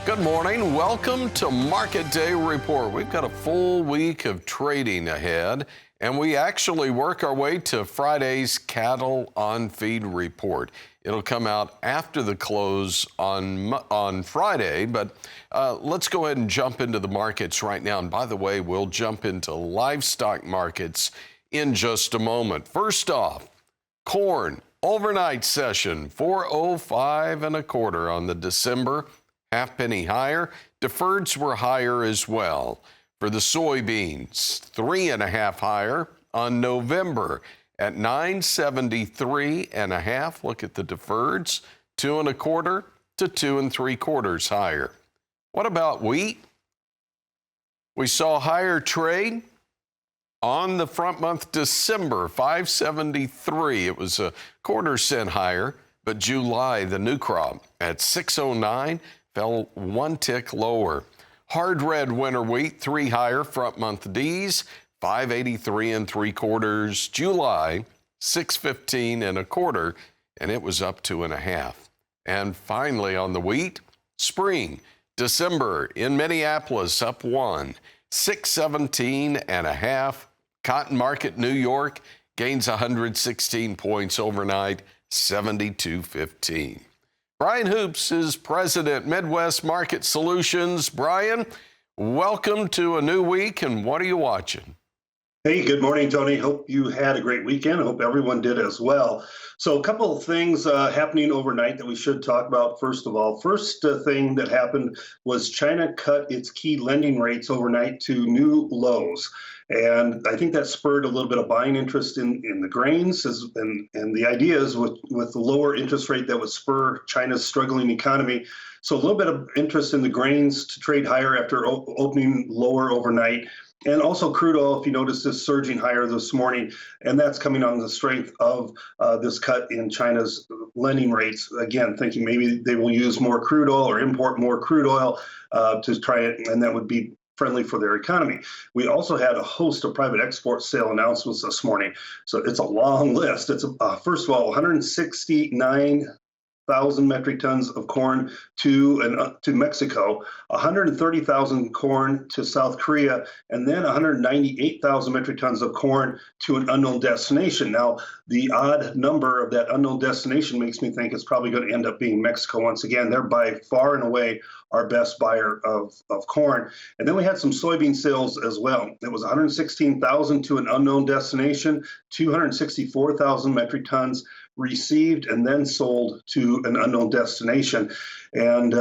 Good morning. Welcome to Market Day Report. We've got a full week of trading ahead, and we actually work our way to Friday's Cattle on Feed report. It'll come out after the close on Friday, but let's go ahead and jump into the markets right now. And by the way, we'll jump into livestock markets in just a moment. First off, corn overnight session 405 and a quarter on the December. Half penny higher. Deferreds were higher as well. For the soybeans, 3.5 higher on November at 973.5. Look at the deferreds, 2.25 to 2.75 higher. What about wheat? We saw higher trade on the front month December, 573. It was a quarter cent higher, but July, the new crop at 609. Fell one tick lower. Hard red winter wheat, 3 higher. Front month D's, 583.75. July, 615.25, and it was up 2.5. And finally on the wheat, spring, December in Minneapolis up 1, 617.5. Cotton market New York gains 116 points overnight, 72.15. Brian Hoops is president, Midwest Market Solutions. Brian, welcome to a new week, and what are you watching? Hey, good morning, Tony. Hope you had a great weekend. I hope everyone did as well. So a couple of things happening overnight that we should talk about. First of all, first thing that happened was China cut its key lending rates overnight to new lows. And I think that spurred a little bit of buying interest in the grains. And the idea is with the lower interest rate that would spur China's struggling economy. So a little bit of interest in the grains to trade higher after opening lower overnight. And also crude oil, if you notice, is surging higher this morning, and that's coming on the strength of this cut in China's lending rates. Again, thinking maybe they will use more crude oil or import more crude oil to try it, and that would be friendly for their economy. We also had a host of private export sale announcements this morning, so it's a long list. It's first of all, 169,000 metric tons of corn to Mexico, 130,000 corn to South Korea, and then 198,000 metric tons of corn to an unknown destination. Now, the odd number of that unknown destination makes me think it's probably going to end up being Mexico once again. They're by far and away our best buyer of corn. And then we had some soybean sales as well. It was 116,000 to an unknown destination, 264,000 metric tons received and then sold to an unknown destination. And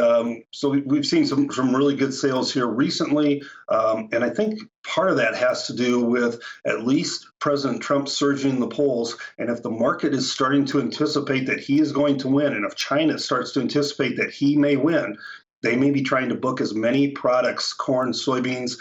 so we've seen some really good sales here recently. And I think part of that has to do with at least President Trump surging in the polls. And if the market is starting to anticipate that he is going to win, and if China starts to anticipate that he may win, they may be trying to book as many products, corn, soybeans,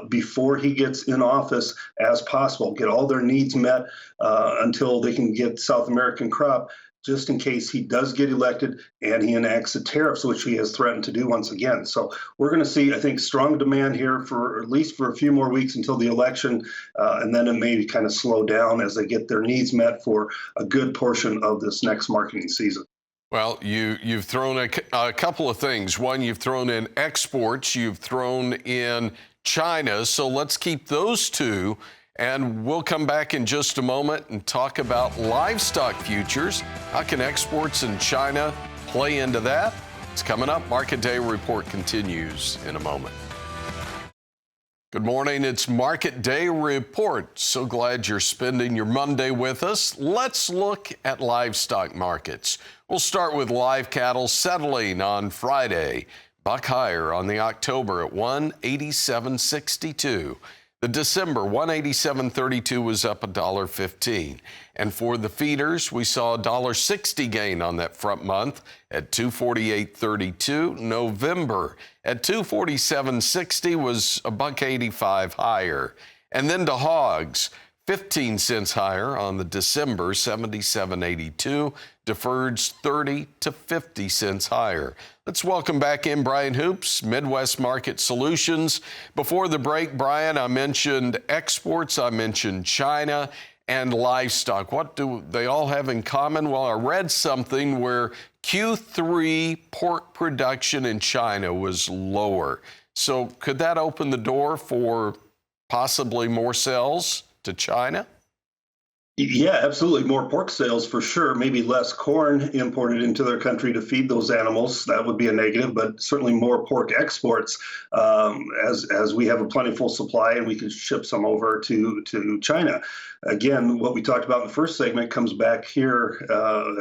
before he gets in office as possible, get all their needs met until they can get South American crop, just in case he does get elected and he enacts the tariffs, which he has threatened to do once again. So we're going to see, I think, strong demand here for at least for a few more weeks until the election, and then it may kind of slow down as they get their needs met for a good portion of this next marketing season. Well, you've thrown a couple of things. One, you've thrown in exports, you've thrown in China. So let's keep those two, and we'll come back in just a moment and talk about livestock futures. How can exports in China play into that? It's coming up. Market Day Report continues in a moment. Good morning. It's Market Day Report. So glad you're spending your Monday with us. Let's look at livestock markets. We'll start with live cattle settling on Friday. Buck higher on the October at 187.62. The December 187.32 was up $1.15. And for the feeders, we saw a $1.60 gain on that front month at 248.32. November at 247.60 was a $1.85 higher. And then to hogs, 15 cents higher on the December 77.82. Deferreds 30 to 50 cents higher. Let's welcome back in Brian Hoops, Midwest Market Solutions. Before the break, Brian, I mentioned exports, I mentioned China and livestock. What do they all have in common? Well, I read something where Q3 pork production in China was lower. So could that open the door for possibly more sales to China? Yeah, absolutely. More pork sales for sure. Maybe less corn imported into their country to feed those animals. That would be a negative, but certainly more pork exports as we have a plentiful supply and we could ship some over to China. Again, what we talked about in the first segment comes back here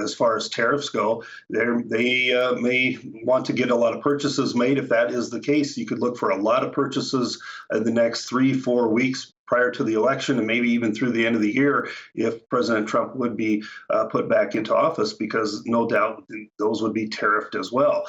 as far as tariffs go. They may want to get a lot of purchases made. If that is the case, you could look for a lot of purchases in the next 3-4 weeks prior to the election and maybe even through the end of the year if President Trump would be put back into office, because no doubt those would be tariffed as well.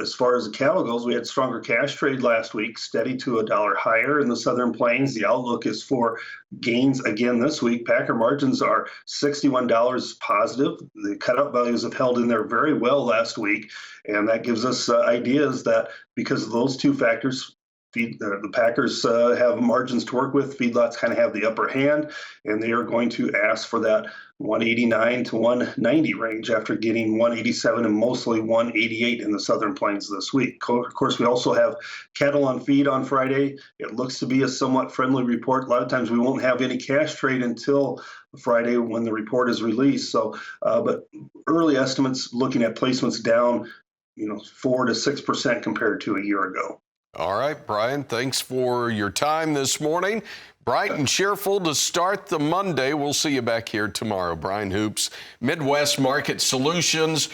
As far as the cattle goes, we had stronger cash trade last week, steady to $1 higher in the Southern Plains. The outlook is for gains again this week. Packer margins are $61 positive. The cutout values have held in there very well last week, and that gives us ideas that because of those two factors, the Packers have margins to work with. Feedlots kind of have the upper hand, and they are going to ask for that 189 to 190 range after getting 187 and mostly 188 in the Southern Plains this week. Of course, we also have cattle on feed on Friday. It looks to be a somewhat friendly report. A lot of times we won't have any cash trade until Friday when the report is released. So, but early estimates looking at placements down, 4 to 6% compared to a year ago. All right, Brian, thanks for your time this morning. Bright and cheerful to start the Monday. We'll see you back here tomorrow. Brian Hoops, Midwest Market Solutions.